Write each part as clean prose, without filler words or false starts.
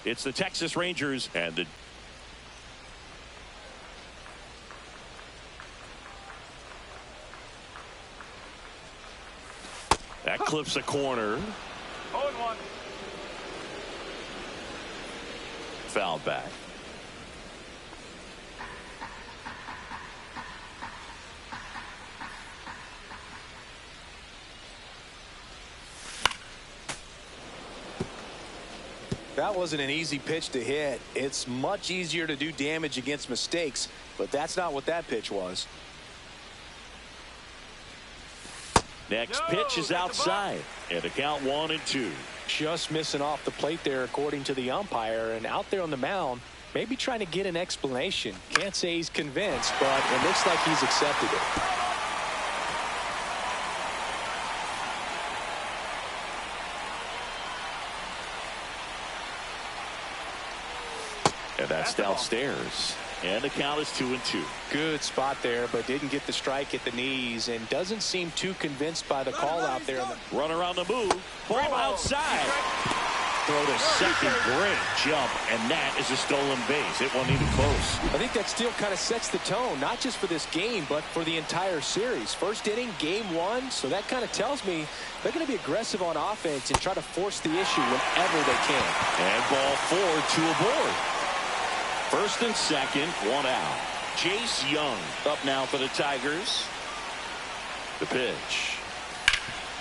It's the Texas Rangers and the that clips a corner. 0-1. Foul back. That wasn't an easy pitch to hit. It's much easier to do damage against mistakes, but that's not what that pitch was. Next pitch is outside, and the count 1-2. Just missing off the plate there, according to the umpire, and out there on the mound, maybe trying to get an explanation. Can't say he's convinced, but it looks like he's accepted it. And that's downstairs. And the count is 2-2. Good spot there, but didn't get the strike at the knees and doesn't seem too convinced by the call out there. Runner on the move. Ball outside. Throw to second. Great jump. And that is a stolen base. It wasn't even close. I think that still kind of sets the tone, not just for this game, but for the entire series. First inning, game one. So that kind of tells me they're going to be aggressive on offense and try to force the issue whenever they can. And ball 4, 2 aboard. First and second, 1 out. Chase Young up now for the Tigers. The pitch.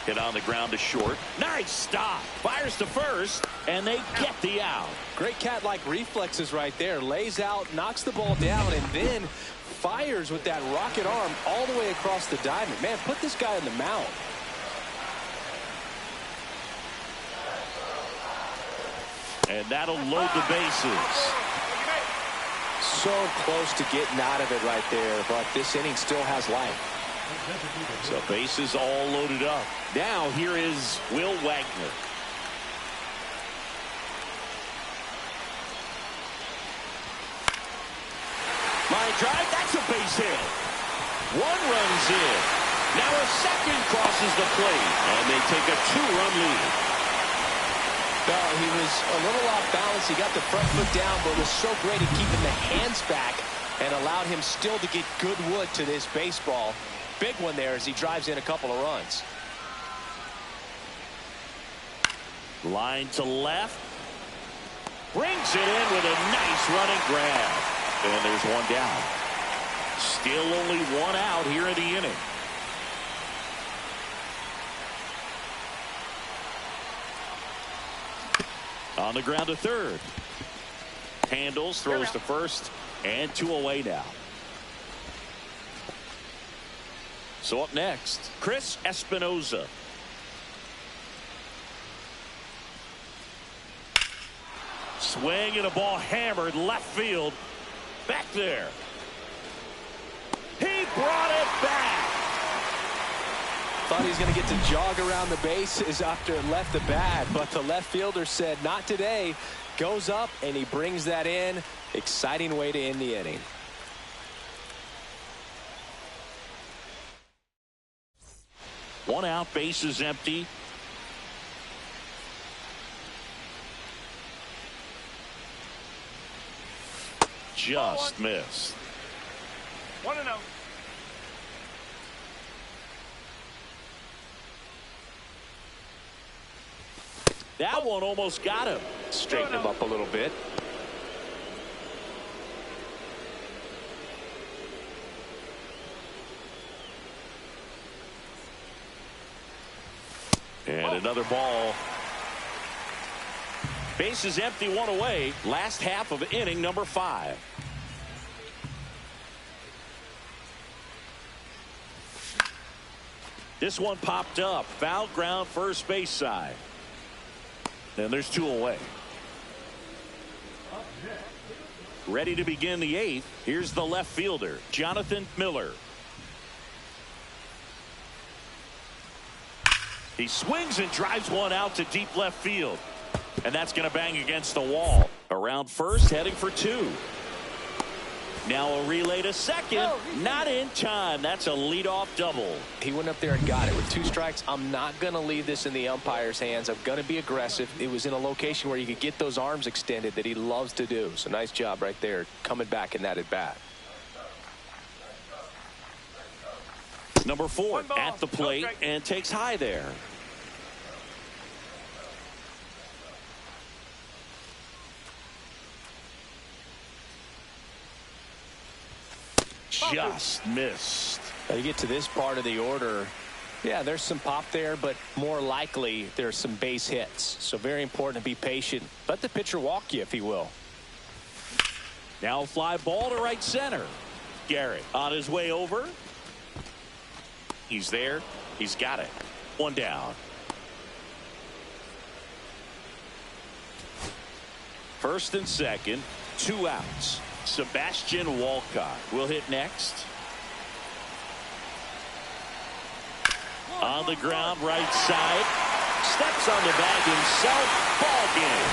Hit on the ground to short. Nice stop. Fires to first, and they get the out. Great cat-like reflexes right there. Lays out, knocks the ball down, and then fires with that rocket arm all the way across the diamond. Man, put this guy on the mound. And that'll load the bases. So close to getting out of it right there, but this inning still has life. So bases all loaded up. Now here is Will Wagner. Line drive, that's a base hit. One runs in. Now a second crosses the plate, and they take a 2-run lead. No, he was a little off balance. He got the front foot down, but was so great at keeping the hands back and allowed him still to get good wood to this baseball. Big one there as he drives in a couple of runs. Line to left. Brings it in with a nice running grab. And there's one down. Still only 1 out here in the inning. On the ground to third. Handles, throws to first, and 2 away now. So up next, Chris Espinoza. Swing and a ball hammered left field. Back there. He brought it back. Thought he was going to get to jog around the bases after it left the bat, but the left fielder said not today. Goes up and he brings that in. Exciting way to end the inning. One out, bases empty. Just missed. 1-0. That one almost got him. Straighten him up a little bit. And another ball. Bases empty, 1 away. Last half of inning number 5. This one popped up. Foul ground, first base side. And there's 2 away. Ready to begin the 8th. Here's the left fielder, Jonathan Miller. He swings and drives one out to deep left field. And that's going to bang against the wall. Around first, heading for 2. Now a relay to second. Not in time. That's a leadoff double. He went up there and got it with 2 strikes. I'm not going to leave this in the umpire's hands. I'm going to be aggressive. It was in a location where you could get those arms extended that he loves to do. So nice job right there coming back in that at bat. Number 4 at the plate and takes high there. Just missed. Now you get to this part of the order. Yeah, there's some pop there, but more likely there's some base hits. So very important to be patient. Let the pitcher walk you if he will. Now a fly ball to right center. Garrett on his way over. He's there. He's got it. 1 down. First and second. 2 outs. Sebastian Walcott will hit next. On the ground, right side. Steps on the bag himself. Ball game.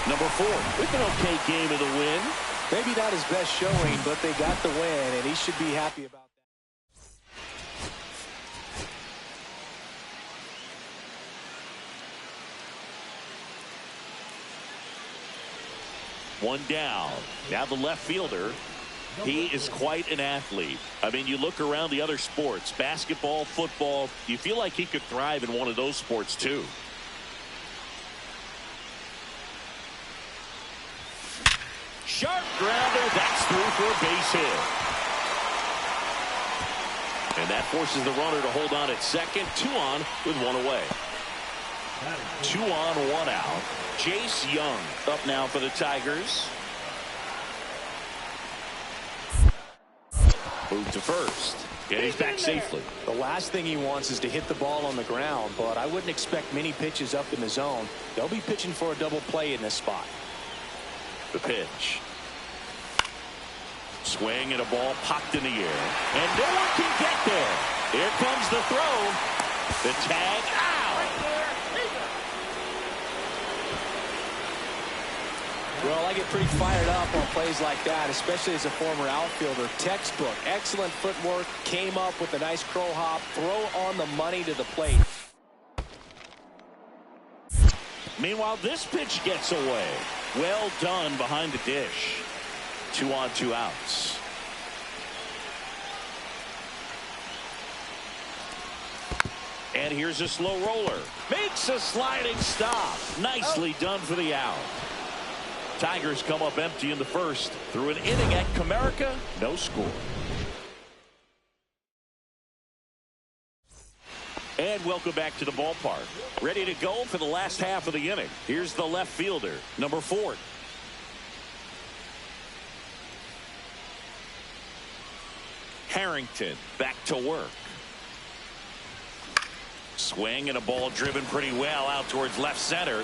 Number 4 with an okay game of the win. Maybe not his best showing, but they got the win, and he should be happy about that. 1 down. Now the left fielder. He is quite an athlete. I mean, you look around the other sports, basketball, football, you feel like he could thrive in one of those sports too. Sharp grounder. That's through for a base hit. And that forces the runner to hold on at second. 2 on with 1 away. 2 on, 1 out. Jace Young up now for the Tigers. Move to first. And he's back safely. The last thing he wants is to hit the ball on the ground, but I wouldn't expect many pitches up in the zone. They'll be pitching for a double play in this spot. The pitch. Swing and a ball popped in the air. And no one can get there. Here comes the throw. The tag out. Well, I get pretty fired up on plays like that, especially as a former outfielder. Textbook, excellent footwork, came up with a nice crow hop, throw on the money to the plate. Meanwhile, this pitch gets away. Well done behind the dish. 2 on, 2 outs. And here's a slow roller. Makes a sliding stop. Nicely done for the out. Tigers come up empty in the first. Through an inning at Comerica, no score. And welcome back to the ballpark. Ready to go for the last half of the inning. Here's the left fielder, number 4. Harrington back to work. Swing and a ball driven pretty well out towards left center.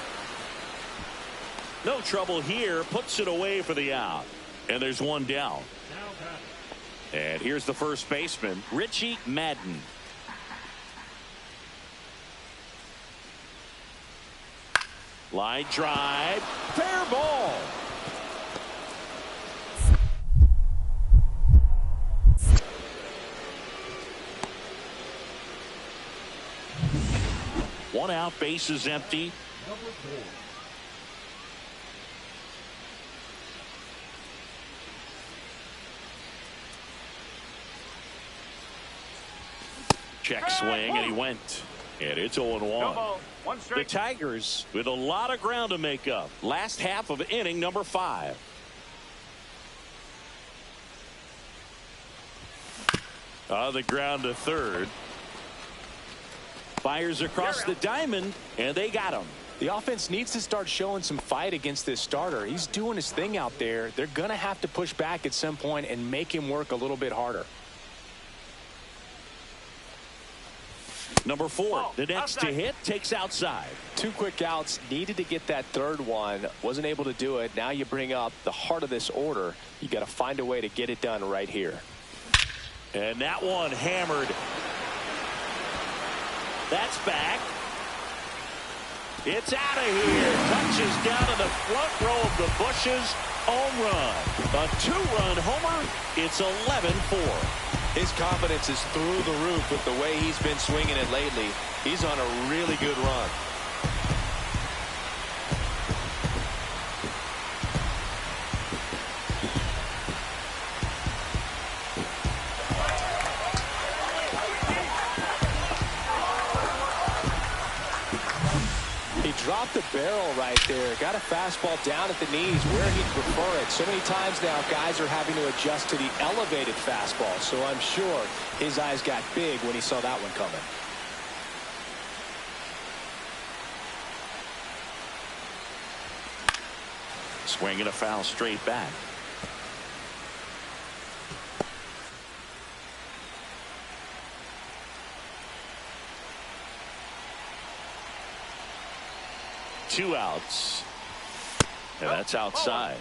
No trouble here. Puts it away for the out. And there's 1 down. And here's the first baseman, Richie Madden. Line drive. Fair ball. One out, base is empty. Check swing, and he went. And it's 0-1. The Tigers with a lot of ground to make up. Last half of inning number 5. On the ground to third. Fires across the diamond, and they got him. The offense needs to start showing some fight against this starter. He's doing his thing out there. They're going to have to push back at some point and make him work a little bit harder. Number 4, the next to hit, takes outside. 2 quick outs, needed to get that third one, wasn't able to do it. Now you bring up the heart of this order. You got to find a way to get it done right here. And that one hammered. That's back. It's out of here. Touches down to the front row of the bushes. home run. A 2-run homer. It's 11-4. His confidence is through the roof with the way he's been swinging it lately. He's on a really good run. He dropped the barrel right there. Got a fastball down at the knees where he'd prefer it. So many times now guys are having to adjust to the elevated fastball. So I'm sure his eyes got big when he saw that one coming. Swinging a foul straight back. Two outs. And that's outside.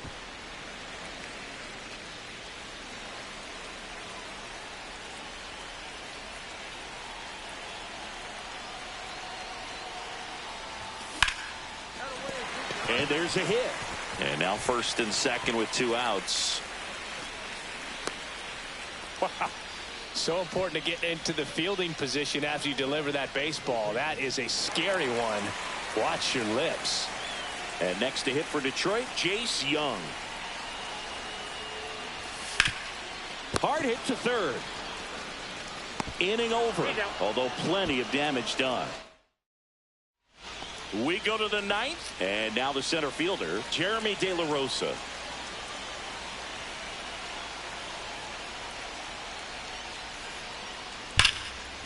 And there's a hit. And now first and second with two outs. Wow. So important to get into the fielding position after you deliver that baseball. That is a scary one. Watch your lips. And next to hit for Detroit, Jace Young. Hard hit to third. Inning over, although plenty of damage done. We go to the ninth, and now the center fielder, Jeremy De La Rosa.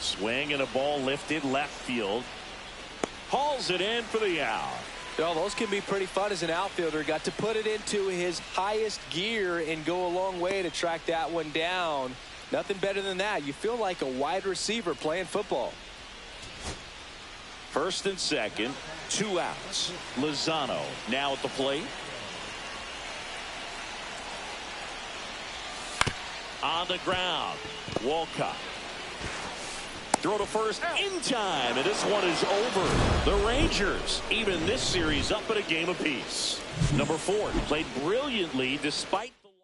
Swing and a ball lifted left field. Hauls it in for the out. Well, those can be pretty fun as an outfielder. Got to put it into his highest gear and go a long way to track that one down. Nothing better than that. You feel like a wide receiver playing football. First and second, two outs. Lozano now at the plate. On the ground, Walcott. Throw to first in time, and this one is over. The Rangers even this series up at a game apiece. Number 4 played brilliantly despite the loss.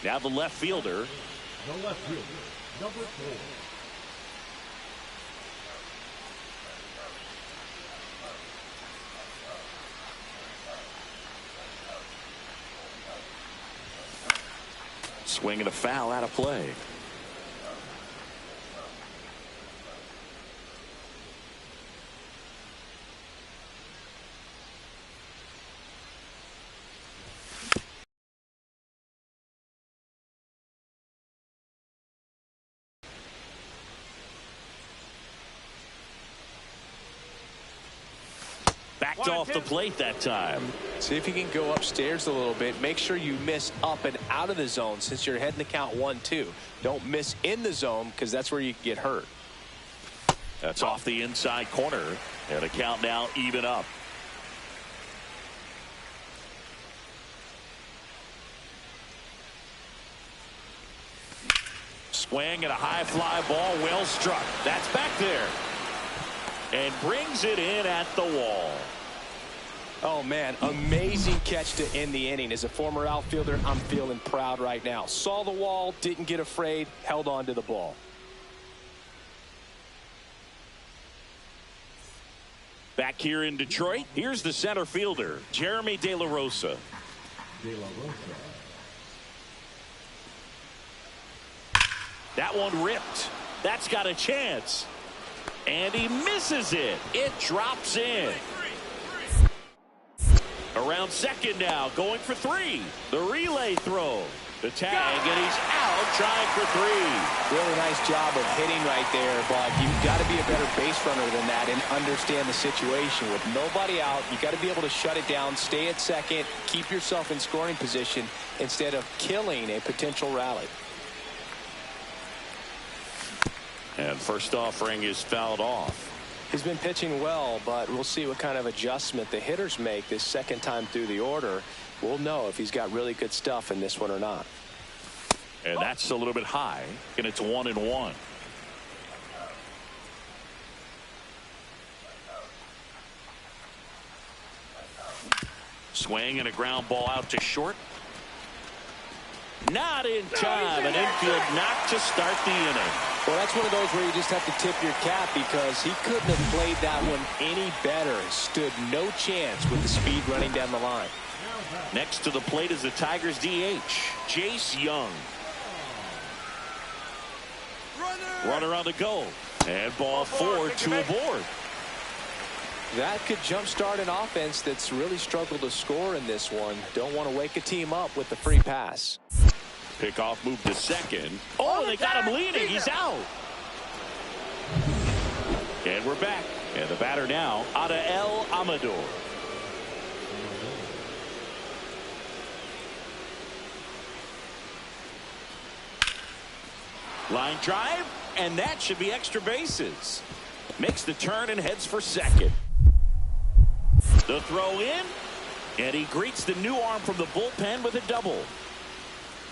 Now the left fielder. The left fielder, number 4. Swinging a foul out of play. Backed off the plate that time. See if you can go upstairs a little bit. Make sure you miss up and out of the zone since you're heading to count 1-2. Don't miss in the zone because that's where you can get hurt. That's off the inside corner. And a count now even up. Swing and a high fly ball well struck. That's back there. And brings it in at the wall. Oh, man, amazing catch to end the inning. As a former outfielder, I'm feeling proud right now. Saw the wall, didn't get afraid, held on to the ball. Back here in Detroit, here's the center fielder, Jeremy De La Rosa. De La Rosa. That one ripped. That's got a chance. And he misses it. It drops in. Around second now, going for 3. The relay throw. The tag, and he's out trying for 3. Really nice job of hitting right there, but you've got to be a better base runner than that and understand the situation. With nobody out, you've got to be able to shut it down, stay at second, keep yourself in scoring position instead of killing a potential rally. And first offering is fouled off. He's been pitching well, but we'll see what kind of adjustment the hitters make this second time through the order. We'll know if he's got really good stuff in this one or not. And that's a little bit high, and it's 1-1. Swing and a ground ball out to short. Not in time. An infield knock to start the inning. Well, that's one of those where you just have to tip your cap because he couldn't have played that one any better. Stood no chance with the speed running down the line. Next to the plate is the Tigers DH, Jace Young. Runner on the go. And ball 4, 2 aboard. That could jumpstart an offense that's really struggled to score in this one. Don't want to wake a team up with the free pass. Pickoff move to second. Oh, they got him leaning. He's out. And we're back. And the batter now, Adael Amador. Line drive, and that should be extra bases. Makes the turn and heads for second. The throw in, and he greets the new arm from the bullpen with a double.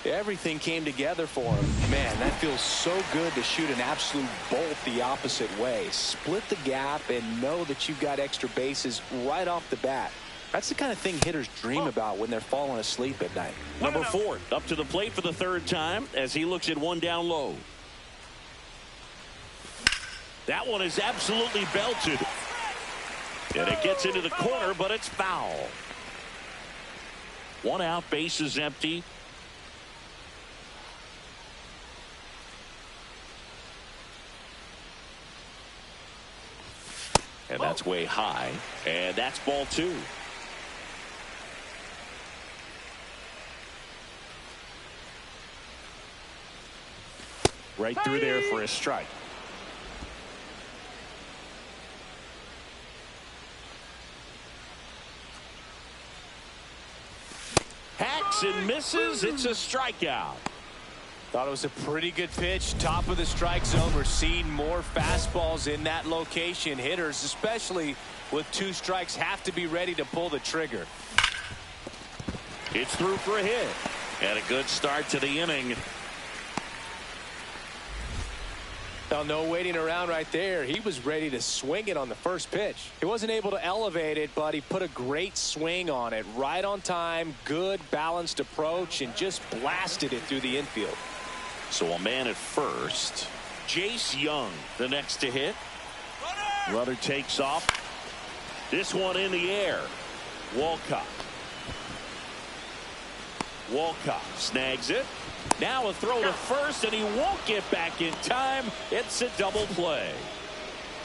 Everything came together for him. Man, that feels so good to shoot an absolute bolt the opposite way. Split the gap and know that you've got extra bases right off the bat. That's the kind of thing hitters dream about when they're falling asleep at night. Number 4 up to the plate for the third time as he looks at one down low. That one is absolutely belted. And it gets into the corner, but it's foul. One out, base is empty. And that's way high. And that's ball 2. Right through there for a strike. Hacks and misses. It's a strikeout. Thought it was a pretty good pitch. Top of the strike zone. We're seeing more fastballs in that location. Hitters, especially with 2 strikes, have to be ready to pull the trigger. It's through for a hit. And a good start to the inning. Now, no waiting around right there. He was ready to swing it on the first pitch. He wasn't able to elevate it, but he put a great swing on it. Right on time, good balanced approach, and just blasted it through the infield. So a man at first. Jace Young, the next to hit. Runner takes off. This one in the air. Walcott snags it. Now a throw to first, and he won't get back in time. It's a double play.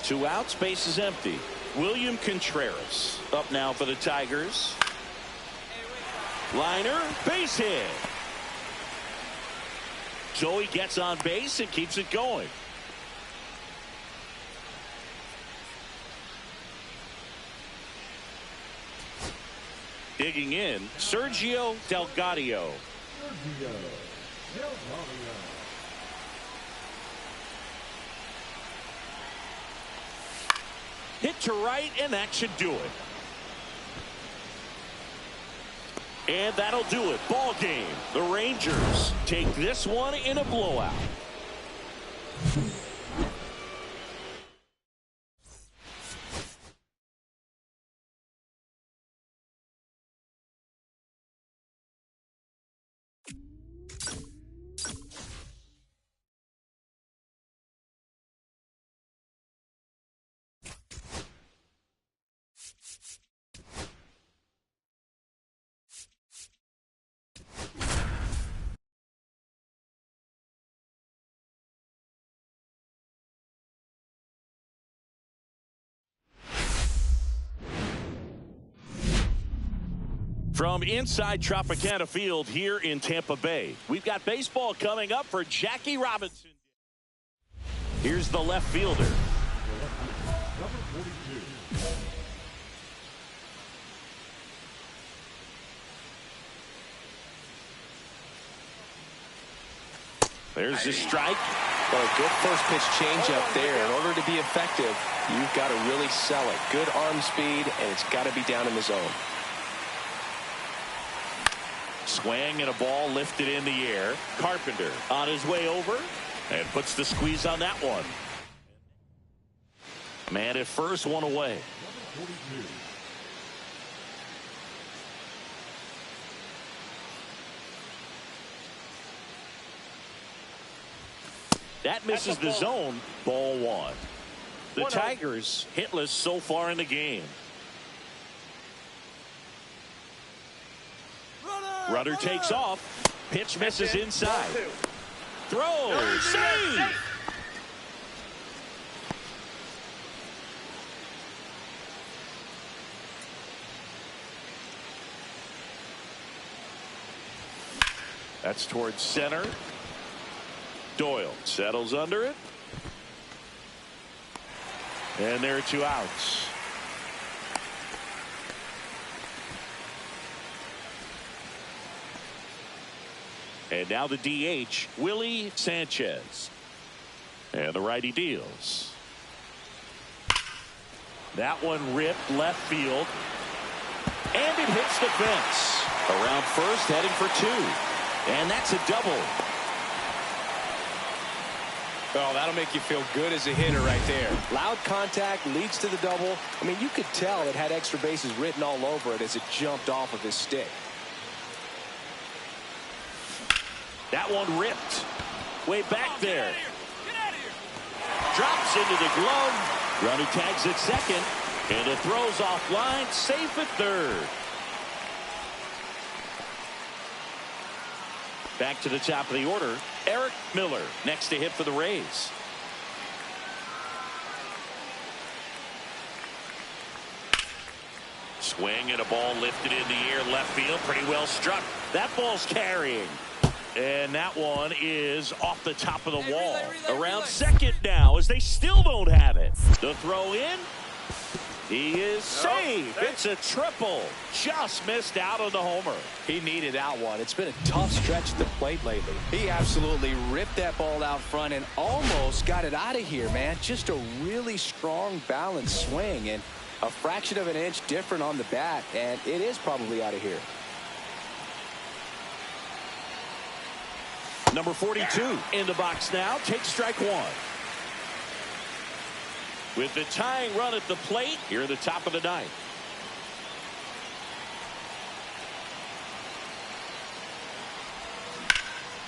2 outs, base is empty. William Contreras up now for the Tigers. Liner, base hit. So he gets on base and keeps it going. Digging in, Sergio Delgado. Hit to right, and that should do it. And that'll do it. Ball game. The Rangers take this one in a blowout. From inside Tropicana Field here in Tampa Bay, we've got baseball coming up for Jackie Robinson. Here's the left fielder. Number 42. There's the strike. Well, a good first pitch changeup there. In order to be effective, you've got to really sell it. Good arm speed, and it's got to be down in the zone. Swing and a ball lifted in the air. Carpenter on his way over and puts the squeeze on that one. Man at first, one away. That misses the zone. Ball one. The Tigers hitless so far in the game. Runner takes off. Pitch misses inside. Throw. Save. That's towards center. Doyle settles under it. And there are 2 outs. And now the DH, Willie Sanchez. And the righty deals. That one ripped left field. And it hits the fence. Around first, heading for 2. And that's a double. Oh, that'll make you feel good as a hitter right there. Loud contact leads to the double. I mean, you could tell it had extra bases written all over it as it jumped off of his stick. That one ripped. Way back there. Drops into the glove. Runner tags at second. And it throws offline. Safe at third. Back to the top of the order. Eric Miller next to hit for the Rays. Swing and a ball lifted in the air left field. Pretty well struck. That ball's carrying. And that one is off the top of the wall. Around second now as they still don't have it. The throw in. He is saved. It's a triple. Just missed out on the homer. He needed that one. It's been a tough stretch at the plate lately. He absolutely ripped that ball out front and almost got it out of here, man. Just a really strong, balanced swing and a fraction of an inch different on the bat, and it is probably out of here. Number 42 in the box now. Takes strike one. With the tying run at the plate here at the top of the ninth.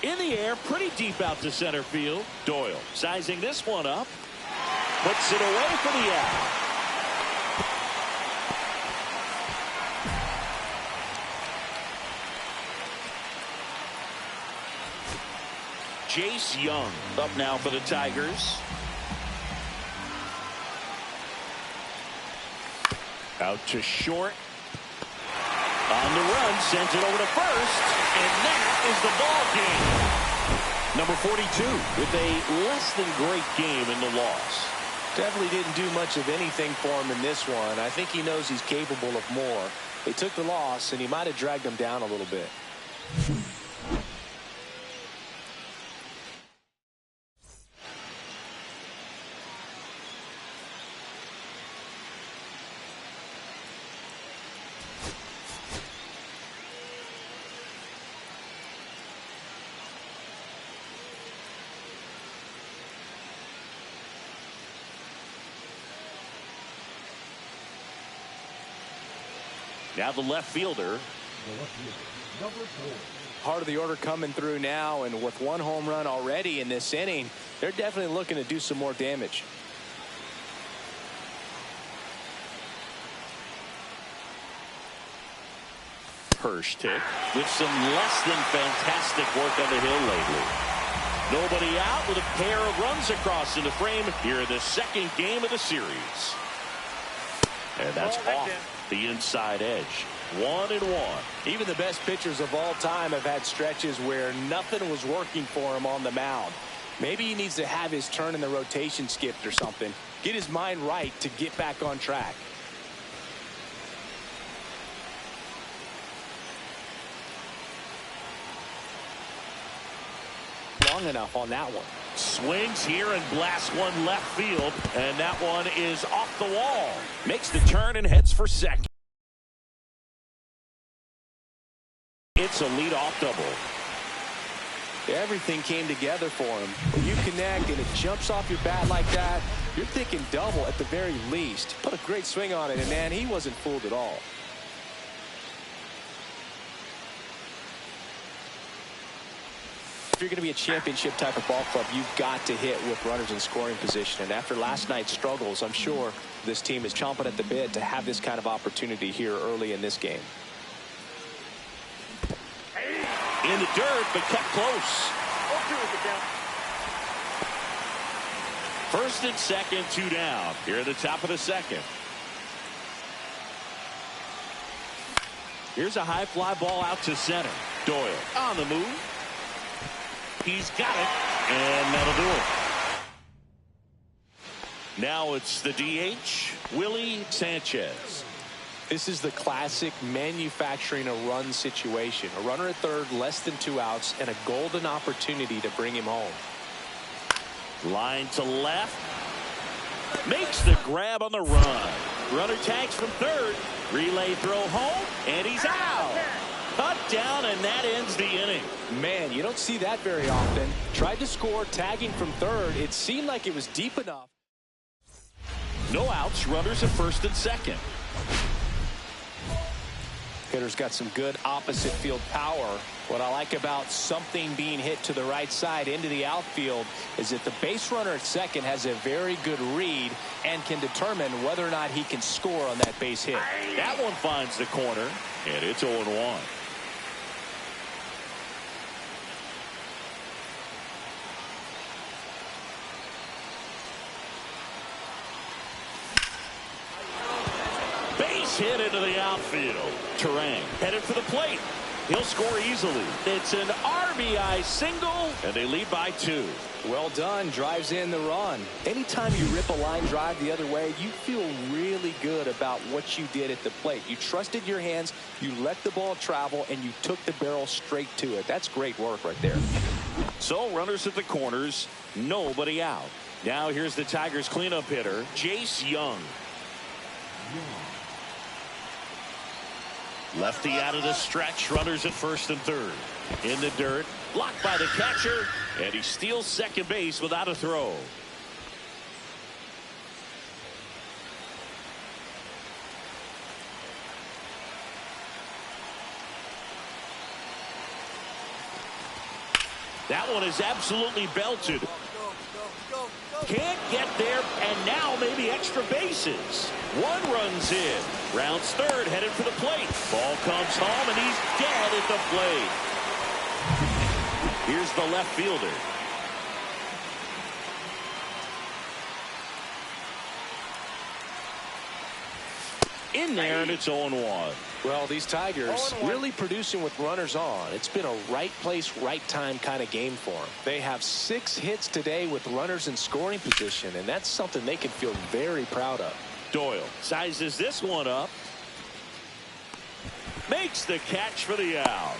In the air, pretty deep out to center field. Doyle sizing this one up. Puts it away for the out. Jace Young up now for the Tigers. Out to short. On the run, sends it over to first, and that is the ball game. Number 42 with a less than great game in the loss. Definitely didn't do much of anything for him in this one. I think he knows he's capable of more. They took the loss, and he might have dragged him down a little bit. Now the left fielder. Number 4. Heart of the order coming through now, and with one home run already in this inning, they're definitely looking to do some more damage. Hirschtick with some less than fantastic work on the hill lately. Nobody out with a pair of runs across in the frame here in the second game of the series. And that's off the inside edge. 1-1. Even the best pitchers of all time have had stretches where nothing was working for him on the mound. Maybe he needs to have his turn in the rotation skipped or something. Get his mind right to get back on track. Long enough on that one. Swings here and blasts one left field, and that one is off the wall. Makes the turn and heads for second. It's a leadoff double. Everything came together for him. When you connect and it jumps off your bat like that, you're thinking double at the very least. Put a great swing on it, and man, he wasn't fooled at all. If you're going to be a championship type of ball club, you've got to hit with runners in scoring position. And after last night's struggles, I'm sure this team is chomping at the bit to have this kind of opportunity here early in this game. In the dirt, but kept close. First and second, 2 down. Here at the top of the second. Here's a high fly ball out to center. Doyle on the move. He's got it, and that'll do it. Now it's the DH, Willie Sanchez. This is the classic manufacturing a run situation. A runner at third, less than 2 outs, and a golden opportunity to bring him home. Line to left. Makes the grab on the run. Runner tags from third. Relay throw home, and he's out. Cut down, and that ends the inning. Man, you don't see that very often. Tried to score, tagging from third. It seemed like it was deep enough. No outs, runners at first and second. Hitter's got some good opposite field power. What I like about something being hit to the right side into the outfield is that the base runner at second has a very good read and can determine whether or not he can score on that base hit. That one finds the corner, and it's 0-1. Base hit into the outfield. Terang headed for the plate. He'll score easily. It's an RBI single, and they lead by 2. Well done. Drives in the run. Anytime you rip a line drive the other way, you feel really good about what you did at the plate. You trusted your hands, you let the ball travel, and you took the barrel straight to it. That's great work right there. So runners at the corners, nobody out. Now here's the Tigers cleanup hitter, Jace Young. Lefty out of the stretch, runners at first and third. In the dirt, blocked by the catcher, and he steals second base without a throw. That one is absolutely belted. Can't get there, and now maybe extra bases. 1 run's in. Rounds third, headed for the plate. Ball comes home, and he's dead at the plate. Here's the left fielder. In there, and it's 0-1. Well, these Tigers really producing with runners on. It's been a right place, right time kind of game for them. They have 6 hits today with runners in scoring position, and that's something they can feel very proud of. Doyle sizes this one up. Makes the catch for the out.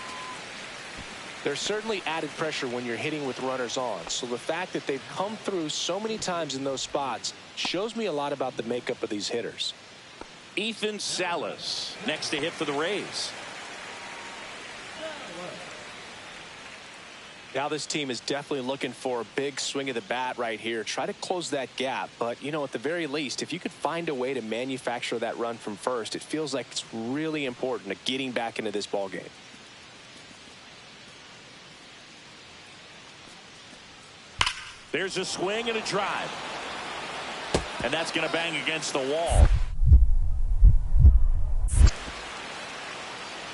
There's certainly added pressure when you're hitting with runners on. So the fact that they've come through so many times in those spots shows me a lot about the makeup of these hitters. Ethan Salas next to hit for the Rays. Now this team is definitely looking for a big swing of the bat right here. Try to close that gap. But, you know, at the very least, if you could find a way to manufacture that run from first, it feels like it's really important to getting back into this ball game. There's a swing and a drive. And that's going to bang against the wall.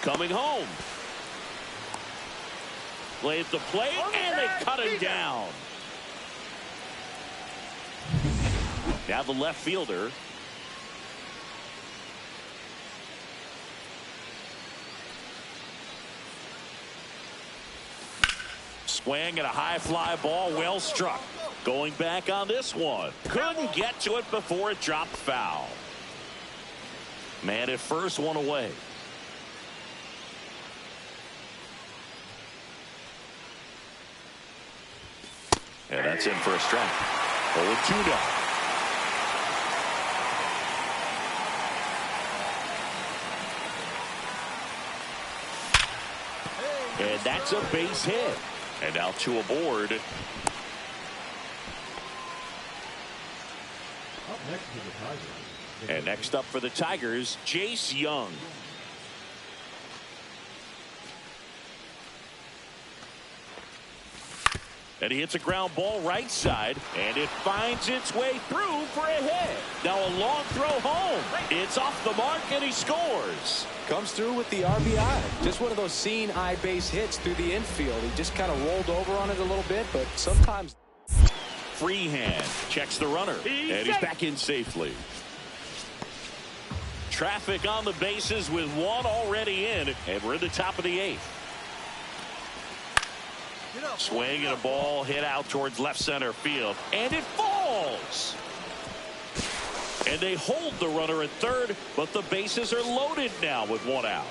Coming home. Plays the plate, and they cut him down. Now the left fielder. Swing and a high fly ball, well struck. Going back on this one. Couldn't get to it before it dropped foul. Man at first, one away. And that's in for a strike. 0-2 now. And that's a base hit. And now 2 aboard. And next up for the Tigers, Jace Young. And he hits a ground ball right side, and it finds its way through for a hit. Now a long throw home. It's off the mark, and he scores. Comes through with the RBI. Just one of those seeing eye base hits through the infield. He just kind of rolled over on it a little bit, but sometimes. Freehand checks the runner, and he's back in safely. Traffic on the bases with one already in, and we're in the top of the 8th. Swing and a ball hit out towards left center field, and it falls. And they hold the runner at third, but the bases are loaded now with one out.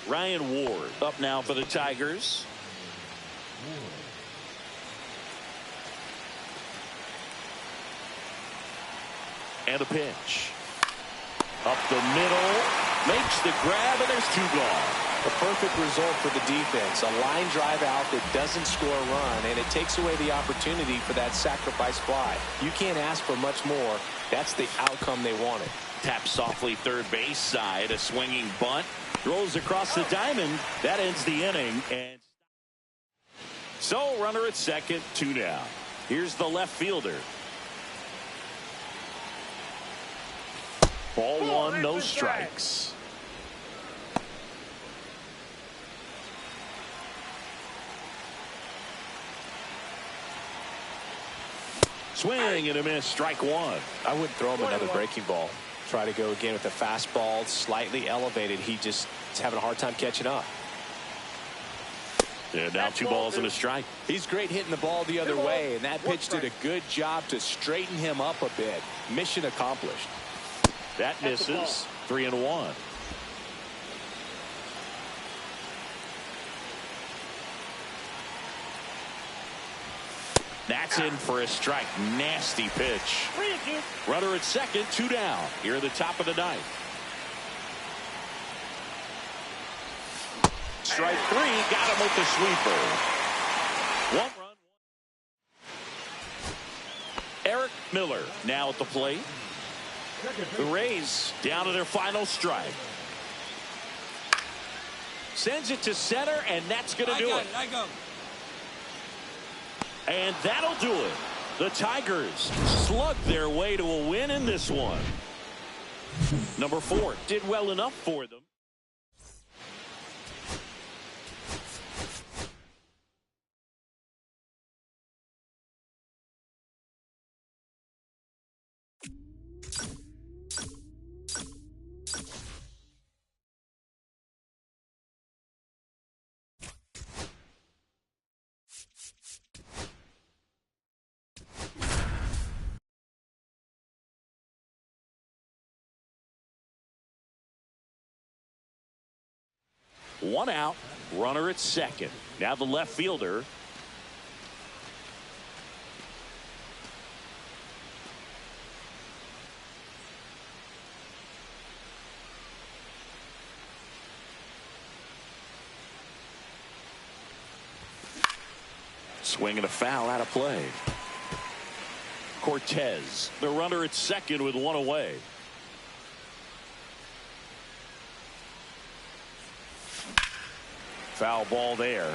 Ryan Ward up now for the Tigers. And a pitch. Up the middle, makes the grab, and there's 2 gone. A perfect result for the defense. A line drive out that doesn't score a run, and it takes away the opportunity for that sacrifice fly. You can't ask for much more. That's the outcome they wanted. Taps softly third base side. A swinging bunt. Throws across the diamond. That ends the inning. And so runner at second, 2 down. Here's the left fielder. Ball 1, no strikes. Swing and a miss, strike 1. I wouldn't throw him another breaking ball. Try to go again with the fastball, slightly elevated. He just is having a hard time catching up. And now 2 balls and a strike. He's great hitting the ball the other way, and that pitch did a good job to straighten him up a bit. Mission accomplished. That misses. 3-1. That's in for a strike. Nasty pitch. Runner at second, 2 down. Here at the top of the 9th. Strike 3, got him with the sweeper. 1 run. Eric Miller now at the plate. The Rays down to their final strike. Sends it to center, and that's going to do it. And that'll do it. The Tigers slug their way to a win in this one. Number 4 did well enough for them. One out, runner at second. Now the left fielder. Swing and a foul out of play. Cortez, the runner at second with 1 away. Foul ball there.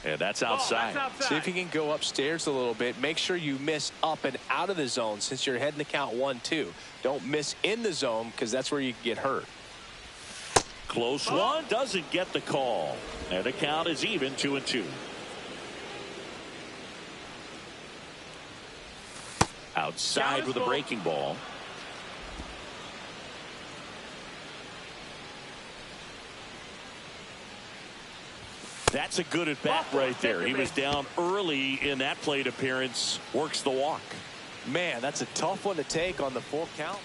And that's outside. See if you can go upstairs a little bit. Make sure you miss up and out of the zone since you're heading to count 1-2. Don't miss in the zone because that's where you can get hurt. Close one, doesn't get the call. And the count is even, 2-2. Outside with a breaking ball. That's a good at bat right there. He was down early in that plate appearance. Works the walk. Man, that's a tough one to take on the 4 count.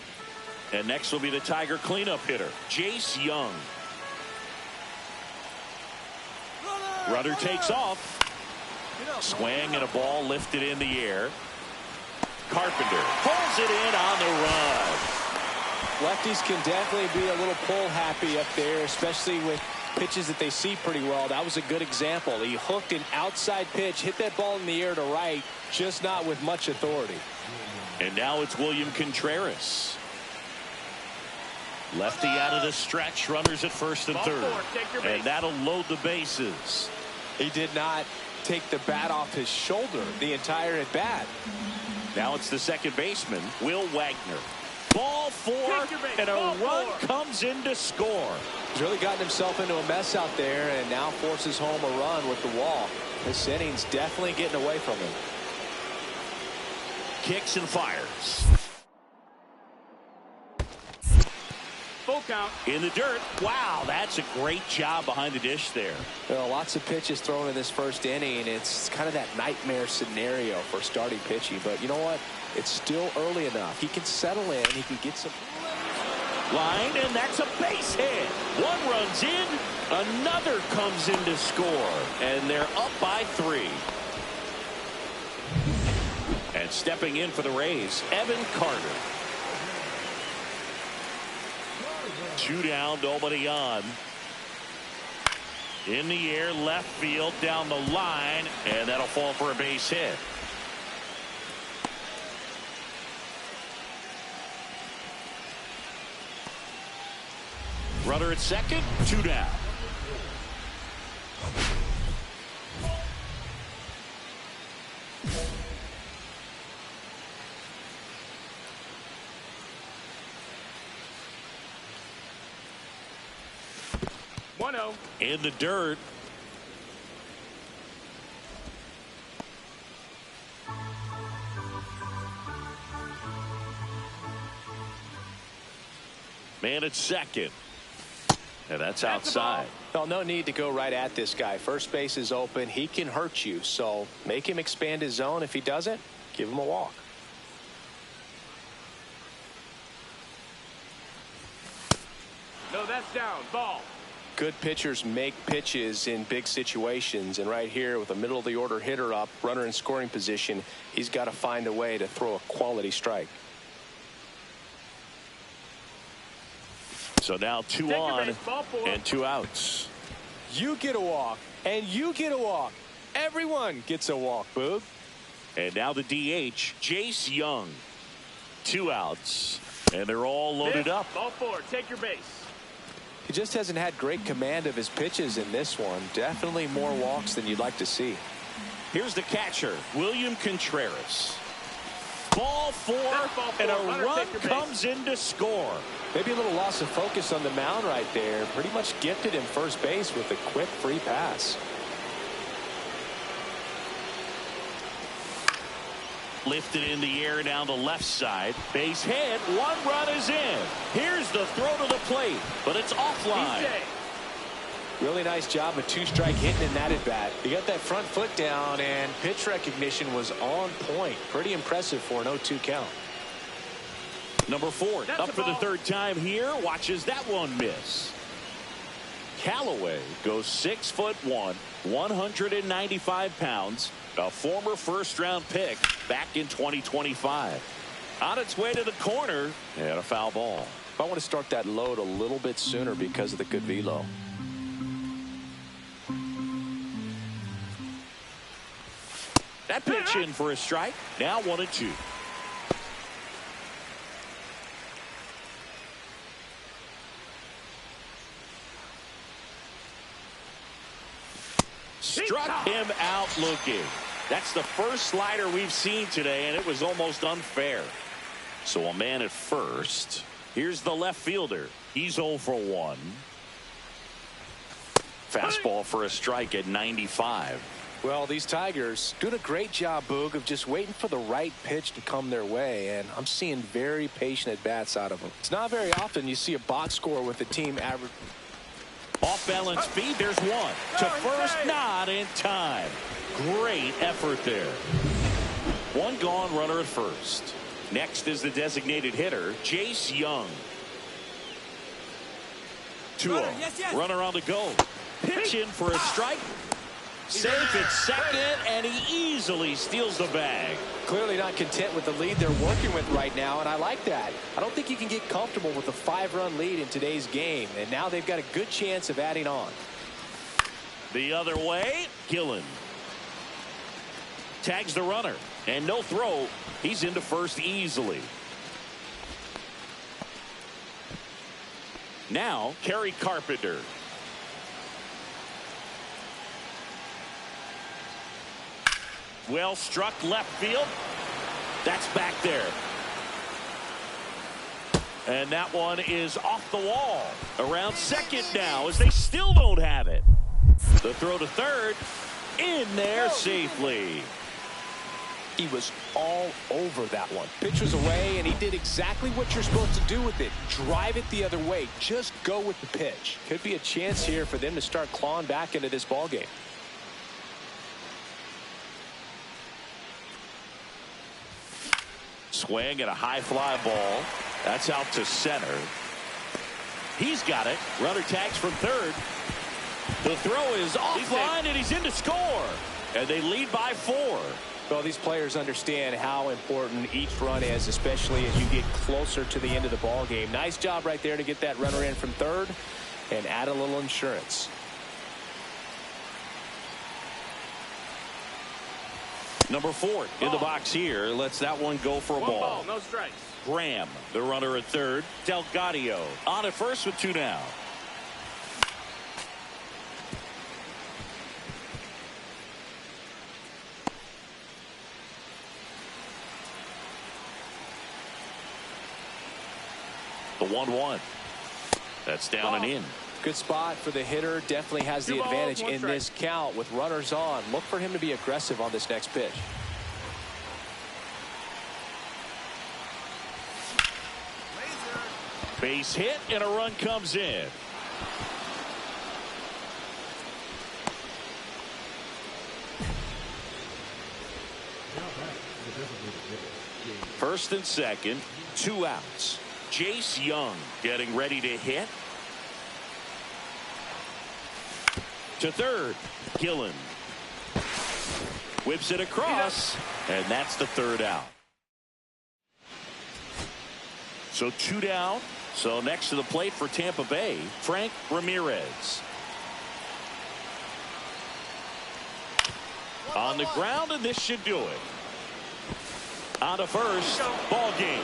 And next will be the Tiger cleanup hitter, Jace Young. Runner takes off. Swing and a ball lifted in the air. Carpenter pulls it in on the run. Lefties can definitely be a little pull happy up there, especially with pitches that they see pretty well. That was a good example. He hooked an outside pitch, hit that ball in the air to right, just not with much authority. And now it's William Contreras. Lefty out of the stretch. Runners at first and third. And that'll load the bases. He did not take the bat off his shoulder the entire at bat. Now it's the second baseman, Will Wagner. Ball four, and a run comes in to score. He's really gotten himself into a mess out there and now forces home a run with the wall. This inning's definitely getting away from him. Kicks and fires. Full count. In the dirt. Wow, that's a great job behind the dish there. Well, lots of pitches thrown in this first inning. It's kind of that nightmare scenario for starting pitching. But you know what? It's still early enough. He can settle in. He can get some line, and that's a base hit. One runs in, another comes in to score, and they're up by 3. And stepping in for the Rays, Evan Carter. 2 down, nobody on. In the air, left field, down the line, and that'll fall for a base hit. Runner at second, 2 down. In the dirt. Man at second. And that's outside. Well, no need to go right at this guy. First base is open. He can hurt you. So make him expand his zone. If he doesn't, give him a walk. No, that's down. Ball. Good pitchers make pitches in big situations. And right here with a middle of the order hitter up, runner in scoring position, he's got to find a way to throw a quality strike. So now 2 on and 2 outs. You get a walk, and you get a walk. Everyone gets a walk, Boog. And now the DH, Jace Young. 2 outs, and they're all loaded up. Ball 4, take your base. He just hasn't had great command of his pitches in this one. Definitely more walks than you'd like to see. Here's the catcher, William Contreras. Ball 4, and a run comes in to score. Maybe a little loss of focus on the mound right there. Pretty much gifted him first base with a quick free pass. Lifted in the air down the left side. Base hit. 1 run is in. Here's the throw to the plate, but it's offline. Really nice job of 2-strike hitting in that at bat. He got that front foot down, and pitch recognition was on point. Pretty impressive for an 0-2 count. Number 4 up for the 3rd time here. Watches that one miss. Callaway goes 6'1", 195 pounds. A former first-round pick back in 2025. On its way to the corner, and a foul ball. I want to start that load a little bit sooner because of the good velo. That pitch in for a strike. Now 1-2. Struck him out looking. That's the first slider we've seen today, and it was almost unfair. So a man at first. Here's the left fielder. He's 0 for 1. Fastball for a strike at 95. Well, these Tigers doing a great job, Boog, of just waiting for the right pitch to come their way, and I'm seeing very patient at-bats out of them. It's not very often you see a box score with a team average. Off-balance speed, there's one. To first, not in time. Great effort there. 1 gone, runner at first. Next is the designated hitter, Jace Young. 2-0. Runner on the go. Pitch in for a strike. Safe at second, and he easily steals the bag. Clearly not content with the lead they're working with right now, and I like that. I don't think you can get comfortable with a 5-run lead in today's game, and now they've got a good chance of adding on. The other way, Gillen tags the runner. And no throw. He's into first easily. Now, Kerry Carpenter. Well struck left field. That's back there. And that one is off the wall. Around second now as they still don't have it. The throw to third. In there safely. He was all over that one. Pitch was away, and he did exactly what you're supposed to do with it. Drive it the other way. Just go with the pitch. Could be a chance here for them to start clawing back into this ball game. Swing and a high fly ball. That's out to center. He's got it. Runner tags from third. The throw is offline, and he's in to score. And they lead by 4. Well, these players understand how important each run is, especially as you get closer to the end of the ball game. Nice job right there to get that runner in from third and add a little insurance. Number 4 in the box here. Lets that one go for a One ball. ball, no strikes. Graham, the runner at third. Delgadio on at first with 2 down. The 1-1. That's down and in. Good spot for the hitter. Definitely has the advantage in this count with runners on. Look for him to be aggressive on this next pitch. Base hit and a run comes in. First and second, 2 outs. Jace Young getting ready to hit. To third, Gillen. Whips it across, and that's the 3rd out. So 2 down. So next to the plate for Tampa Bay, Frank Ramirez. On the ground, and this should do it. On to first, ball game.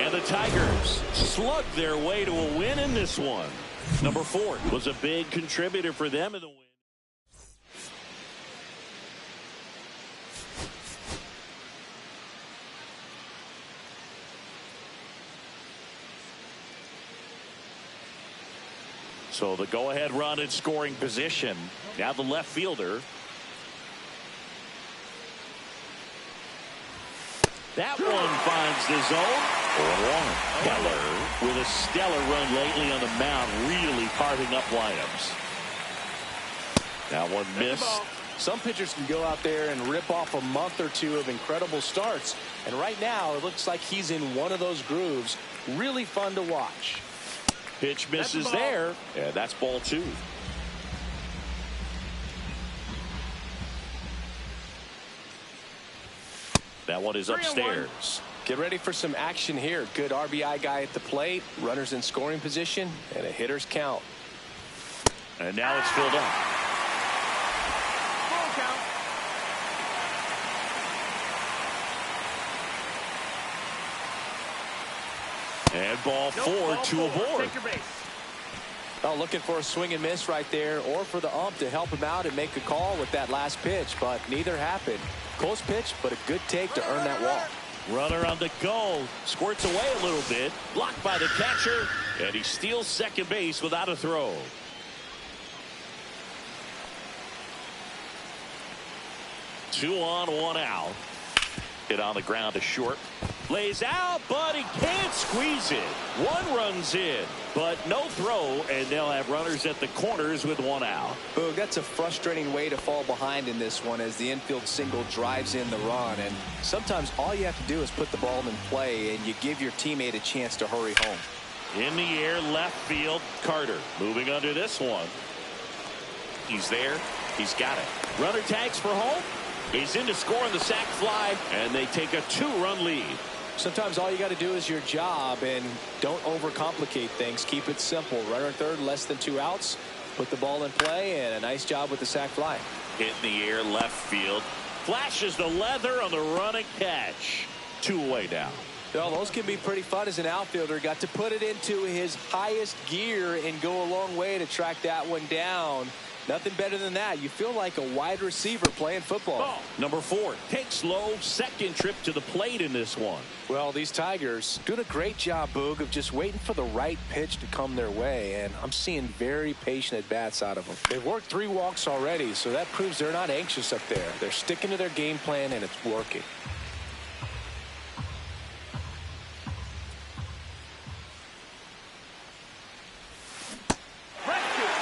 And the Tigers slug their way to a win in this one. Number 4 was a big contributor for them in the win. So the go-ahead run in scoring position. Now the left fielder. That one finds the zone. Keller with a stellar run lately on the mound, really carving up lineups. That one missed. Some pitchers can go out there and rip off a month or 2 of incredible starts. And right now, it looks like he's in one of those grooves. Really fun to watch. Pitch misses there. Yeah, that's ball 2. That one is upstairs. Get ready for some action here. Good RBI guy at the plate. Runners in scoring position. And a hitter's count. And now it's filled up. Full count. And ball 4 to a board. Take your base. Oh, looking for a swing and miss right there, or for the ump to help him out and make a call with that last pitch, but neither happened. Close pitch, but a good take to earn that walk. Runner on the go. Squirts away a little bit. Blocked by the catcher. And he steals second base without a throw. Two on, 1 out. Hit on the ground to short. Lays out, but he can't squeeze it. 1 runs in, but no throw, and they'll have runners at the corners with 1 out. Boog, that's a frustrating way to fall behind in this one as the infield single drives in the run. And sometimes all you have to do is put the ball in play, and you give your teammate a chance to hurry home. In the air, left field, Carter moving under this one. He's there. He's got it. Runner tags for home. He's in to score on the sac fly, and they take a 2-run lead. Sometimes all you got to do is your job, and don't overcomplicate things. Keep it simple. Runner at third, less than 2 outs. Put the ball in play, and a nice job with the sac fly. Hit in the air, left field. Flashes the leather on the run and catch. 2 away now. Well, those can be pretty fun as an outfielder. Got to put it into his highest gear and go a long way to track that one down. Nothing better than that. You feel like a wide receiver playing football. Ball. Number 4 takes low. Second trip to the plate in this one. Well, these Tigers doing a great job, Boog, of just waiting for the right pitch to come their way, and I'm seeing very patient at-bats out of them. They've worked 3 walks already, so that proves they're not anxious up there. They're sticking to their game plan, and it's working.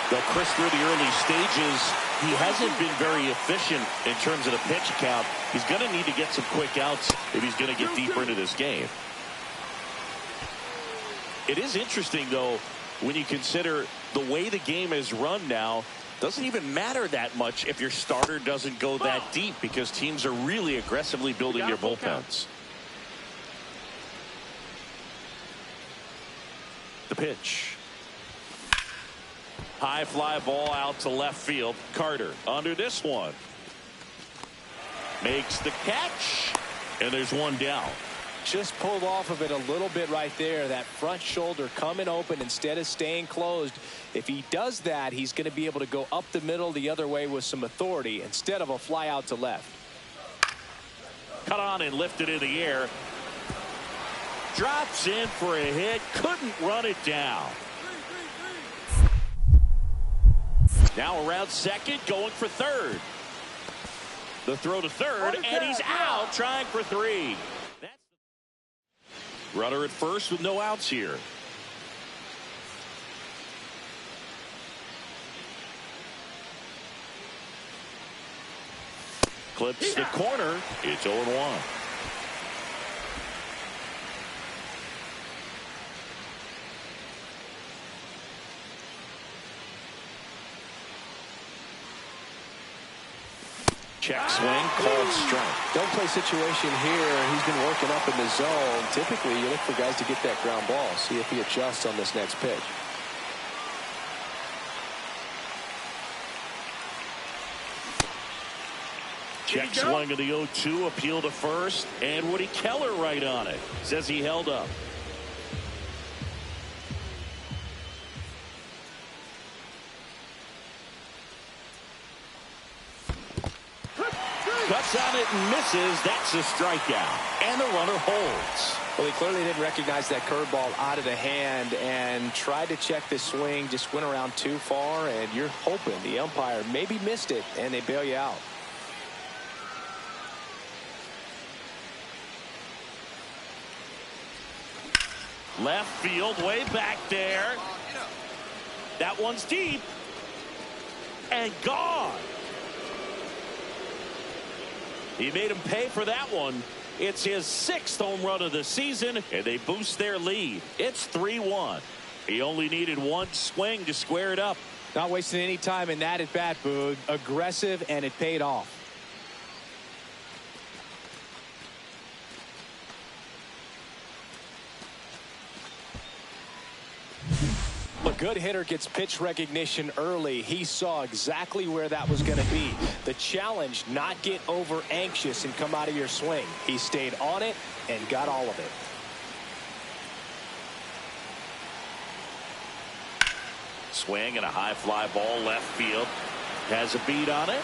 Though Chris, through the early stages, he hasn't been very efficient in terms of the pitch count. He's going to need to get some quick outs if he's going to get deeper into this game. It is interesting, though, when you consider the way the game is run now. Doesn't even matter that much if your starter doesn't go that deep, because teams are really aggressively building their bullpens. The pitch. High fly ball out to left field. Carter under this one. Makes the catch. And there's one down. Just pulled off of it a little bit right there. That front shoulder coming open instead of staying closed. If he does that, he's going to be able to go up the middle the other way with some authority instead of a fly out to left. Cut on and lifted in the air. Drops in for a hit. Couldn't run it down. Now around second, going for third. The throw to third, and he's out, trying for 3. Runner at first with no outs here. Clips the corner. It's 0-1. Check swing, called strike. Don't play situation here. He's been working up in the zone. Typically, you look for guys to get that ground ball. See if he adjusts on this next pitch. Check swing of the 0-2, appeal to first, and Woody Keller right on it. Says he held up. Cuts on it and misses. That's a strikeout. And the runner holds. Well, he clearly didn't recognize that curveball out of the hand and tried to check the swing. Just went around too far, and you're hoping the umpire maybe missed it, and they bail you out. Left field, way back there. That one's deep. And gone. He made him pay for that one. It's his 6th home run of the season, and they boost their lead. It's 3-1. He only needed one swing to square it up. Not wasting any time in that at bat, Boog. Aggressive, and it paid off. A good hitter gets pitch recognition early. He saw exactly where that was going to be. The challenge, not get over anxious and come out of your swing. He stayed on it and got all of it. Swing and a high fly ball left field. Has a beat on it.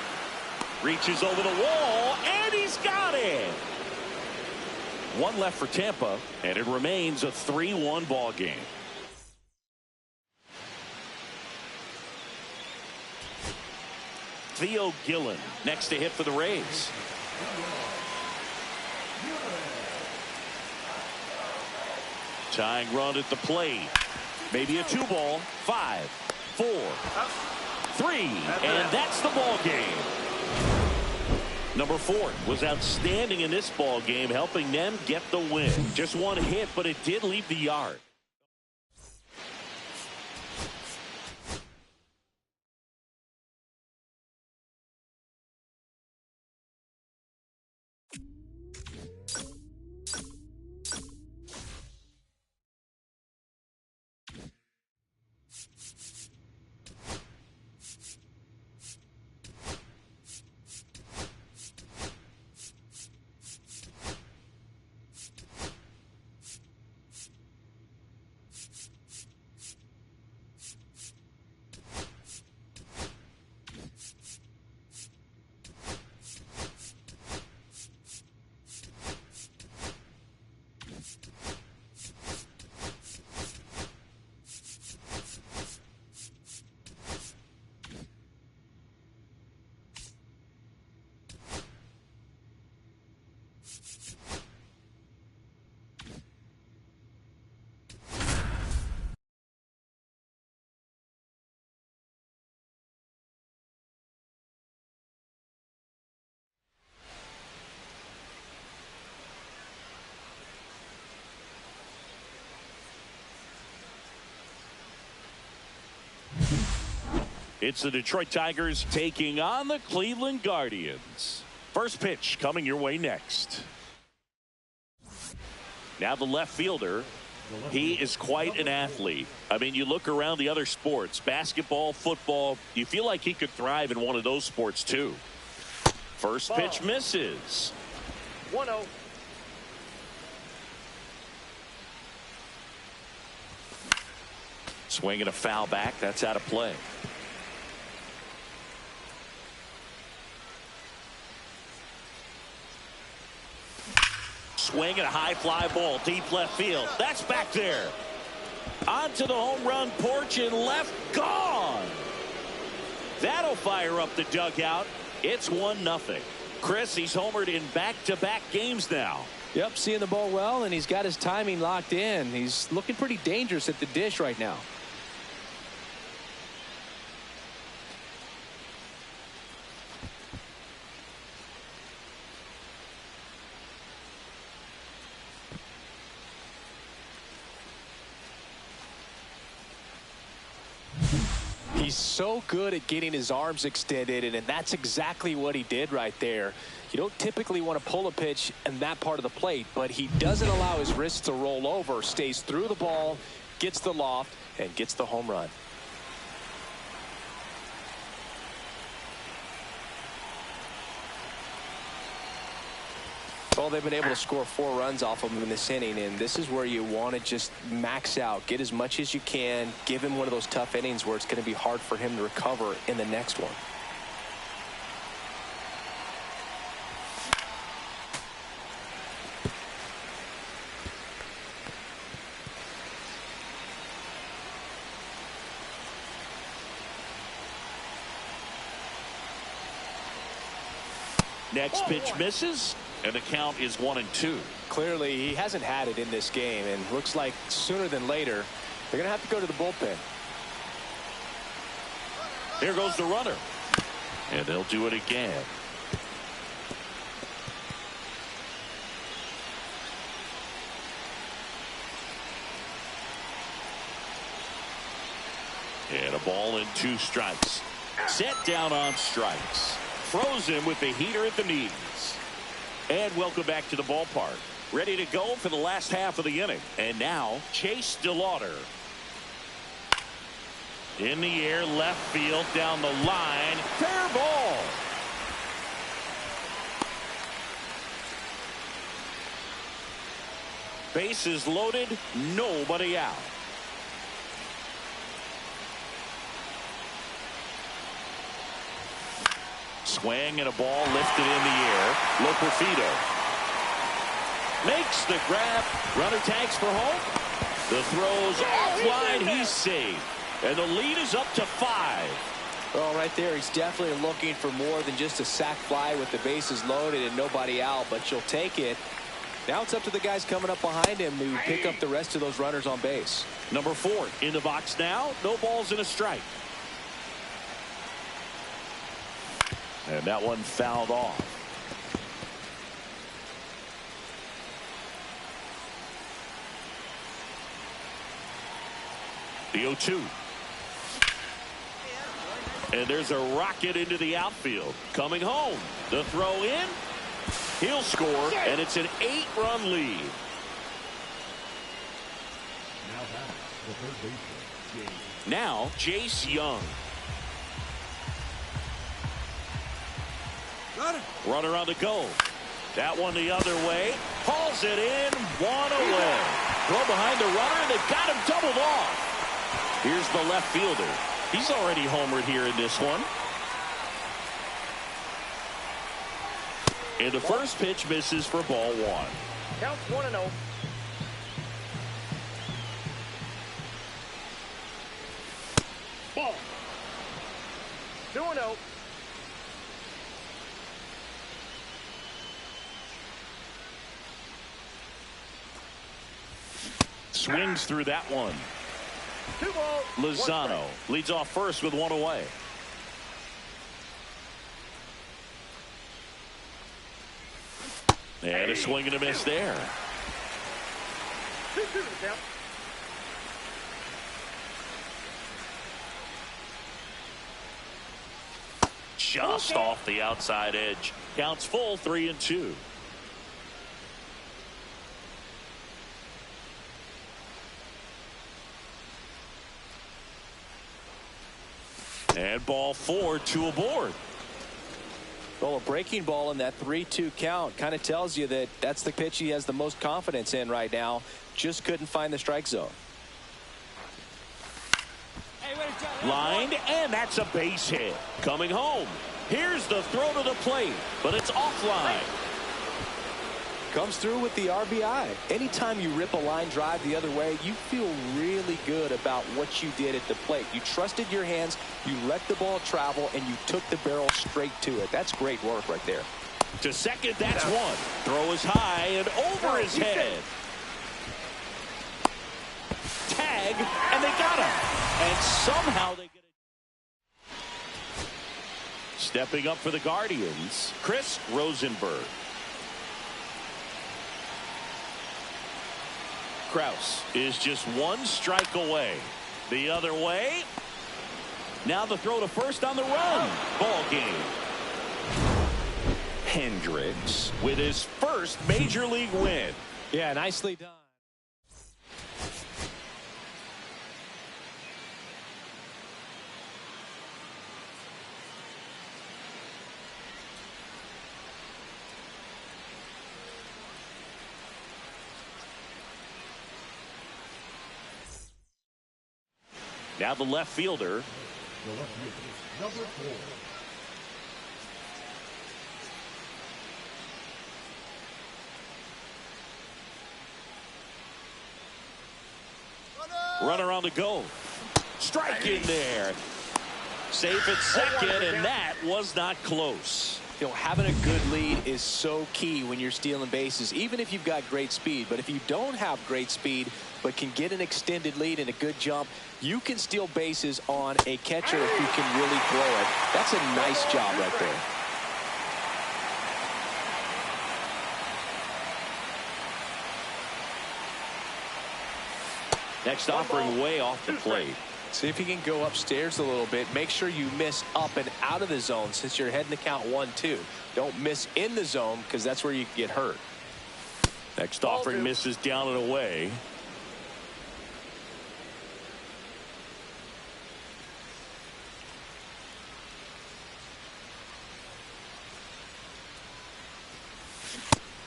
Reaches over the wall, and he's got it. One left for Tampa, and it remains a 3-1 ball game. Theo Gillen next to hit for the Rays. Tying run at the plate. Maybe a 2-ball. 5, 4, 3, and that's the ball game. Number 4 was outstanding in this ball game, helping them get the win. Just one hit, but it did leave the yard. It's the Detroit Tigers taking on the Cleveland Guardians. First pitch coming your way next. Now the left fielder. He is quite an athlete. I mean, you look around the other sports, basketball, football, you feel like he could thrive in one of those sports too. First pitch misses. 1-0. Swing and a foul back. That's out of play. Swing and a high fly ball deep left field. That's back there. Onto the home run porch and left. Gone. That'll fire up the dugout. It's 1-0. Chris, he's homered in back-to-back games now. Yep, seeing the ball well, and he's got his timing locked in. He's looking pretty dangerous at the dish right now. He's so good at getting his arms extended, and that's exactly what he did right there. You don't typically want to pull a pitch in that part of the plate, but he doesn't allow his wrists to roll over, stays through the ball, gets the loft, and gets the home run. Well, they've been able to score 4 runs off of him in this inning, and this is where you want to just max out, get as much as you can, give him one of those tough innings where it's going to be hard for him to recover in the next one. Next pitch misses, and the count is 1-2. Clearly, he hasn't had it in this game, and looks like sooner than later, they're going to have to go to the bullpen. There goes the runner, and they'll do it again. And a ball and 2 strikes. Set down on strikes. Throws him with the heater at the knees. And welcome back to the ballpark. Ready to go for the last half of the inning. And now Chase DeLauder. In the air, left field, down the line. Fair ball. Bases loaded, nobody out. Swing and a ball lifted in the air. Loperfido makes the grab. Runner tags for home. The throw's offline. He's saved. And the lead is up to 5. Well, right there, he's definitely looking for more than just a sac fly with the bases loaded and nobody out, but you'll take it. Now it's up to the guys coming up behind him to pick up the rest of those runners on base. Number 4 in the box now. No balls and a strike. And that one fouled off. The 0-2. And there's a rocket into the outfield. Coming home. The throw in. He'll score, and it's an 8-run lead. Now Jace Young. Runner on the go. That one the other way. Hauls it in. 1 away. Throw behind the runner, and they've got him doubled off. Here's the left fielder. He's already homered here in this one. And the first pitch misses for ball 1. Counts 1-0. Ball. 2-0. Swings through that one. 2 balls. Lozano leads off first with 1 away. And a swing and a miss there. 2-2 to count. just off the outside edge. Counts full, 3-2. And ball 4, 2 aboard. Well, a breaking ball in that 3-2 count kind of tells you that that's the pitch he has the most confidence in right now. Just couldn't find the strike zone. Lined, and that's a base hit. Coming home. Here's the throw to the plate, but it's offline. Comes through with the RBI. Anytime you rip a line drive the other way, you feel really good about what you did at the plate. You trusted your hands, you let the ball travel, and you took the barrel straight to it. That's great work right there. To second, that's one. Throw is high and over his head. Tag, and they got him. And somehow they get it. Stepping up for the Guardians, Chris Rosenberg. Kraus is just one strike away. The other way. Now the throw to first on the run. Ball game. Hendricks with his first major league win. Yeah, nicely done. Now the left fielder. The left fielder, number 4. Runner on the go. Strike in there. Safe at second, and that was not close. You know, having a good lead is so key when you're stealing bases, even if you've got great speed. But if you don't have great speed but can get an extended lead and a good jump, you can steal bases on a catcher who can really throw it. That's a nice job right there. Next offering way off the plate. See if you can go upstairs a little bit. Make sure you miss up and out of the zone since you're heading to count 1-2. Don't miss in the zone because that's where you can get hurt. Next offering misses down and away.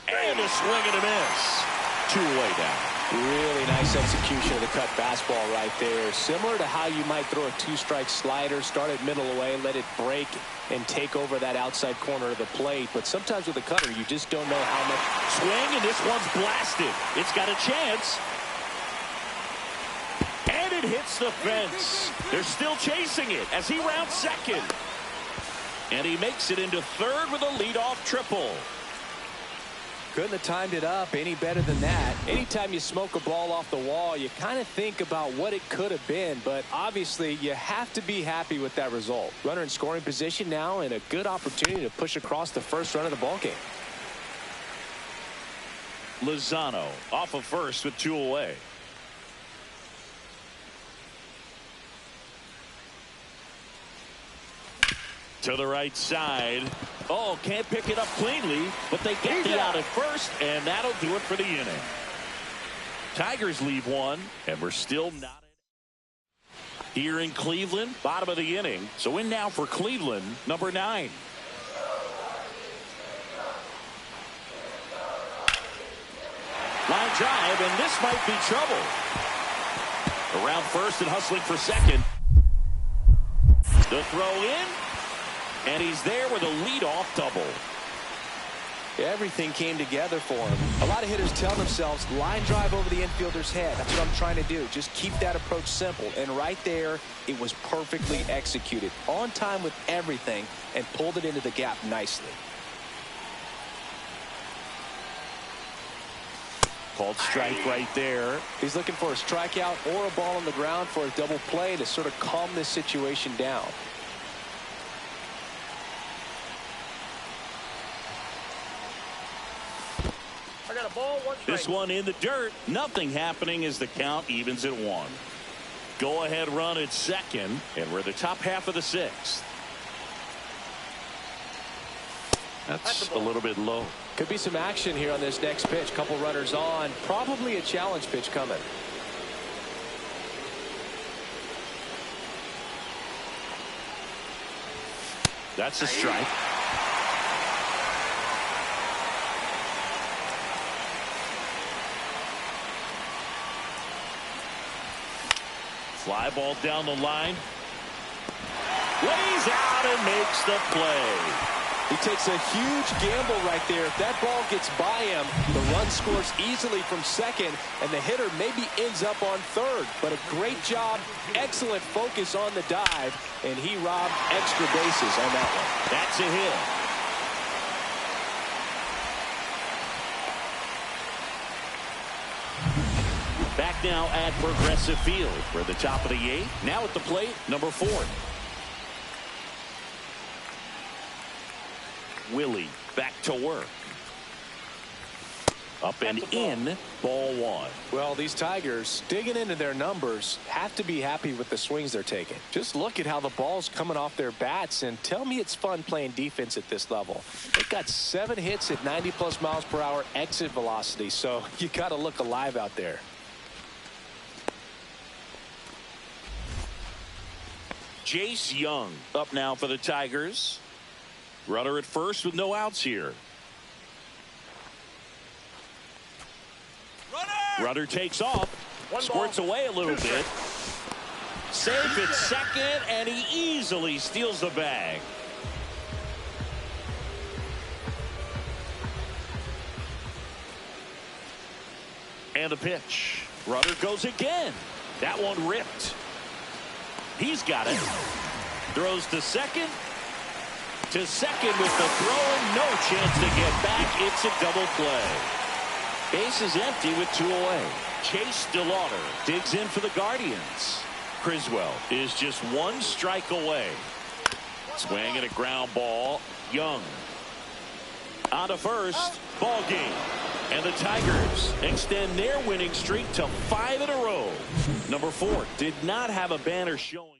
And a swing and a miss. 2 away down. Really nice execution of the cut fastball right there. Similar to how you might throw a 2-strike slider, start it middle away, let it break and take over that outside corner of the plate. But sometimes with a cutter, you just don't know how much. Swing, and this one's blasted. It's got a chance. And it hits the fence. They're still chasing it as he rounds second. And he makes it into third with a leadoff triple. Couldn't have timed it up any better than that. Anytime you smoke a ball off the wall, you kind of think about what it could have been, but obviously you have to be happy with that result. Runner in scoring position now and a good opportunity to push across the first run of the ball game. Lozano off of first with 2 away. To the right side. Oh, can't pick it up cleanly, but they get the out at first, and that'll do it for the inning. Tigers leave one, and we're still not here in Cleveland, bottom of the inning. So in now for Cleveland, number 9. Line drive, and this might be trouble. Around first and hustling for second. The throw in. And he's there with a leadoff double. Everything came together for him. A lot of hitters tell themselves, line drive over the infielder's head. That's what I'm trying to do. Just keep that approach simple. And right there, it was perfectly executed. On time with everything and pulled it into the gap nicely. Called strike right there. He's looking for a strikeout or a ball on the ground for a double play to sort of calm this situation down. Got a ball, 1 strike. This one in the dirt. Nothing happening as the count evens at 1. Go ahead run at second, and we're the top half of the 6th. That's a little bit low. Could be some action here on this next pitch. Couple runners on. Probably a challenge pitch coming. That's a strike. Fly ball down the line. Lays out and makes the play. He takes a huge gamble right there. If that ball gets by him, the run scores easily from second, and the hitter maybe ends up on third. But a great job, excellent focus on the dive, and he robbed extra bases on that one. That's a hit. Back now at Progressive Field for the top of the 8th. Now at the plate, number 4. Willie back to work. Up and in, ball 1. Well, these Tigers, digging into their numbers, have to be happy with the swings they're taking. Just look at how the ball's coming off their bats, and tell me it's fun playing defense at this level. They've got 7 hits at 90+ miles per hour exit velocity, so you got to look alive out there. Jace Young up now for the Tigers. Runner at first with no outs here. Runner takes off. Squirts away a little bit. Safe at second, and he easily steals the bag. And a pitch. Runner goes again. That one ripped. He's got it. Throws to second. To second with the throw, and no chance to get back. It's a double play. Base is empty with 2 away. Chase DeLauder digs in for the Guardians. Criswell is just 1 strike away. Swing and a ground ball. Young on to first. Ball game. And the Tigers extend their winning streak to 5 in a row. Number 4 did not have a banner showing.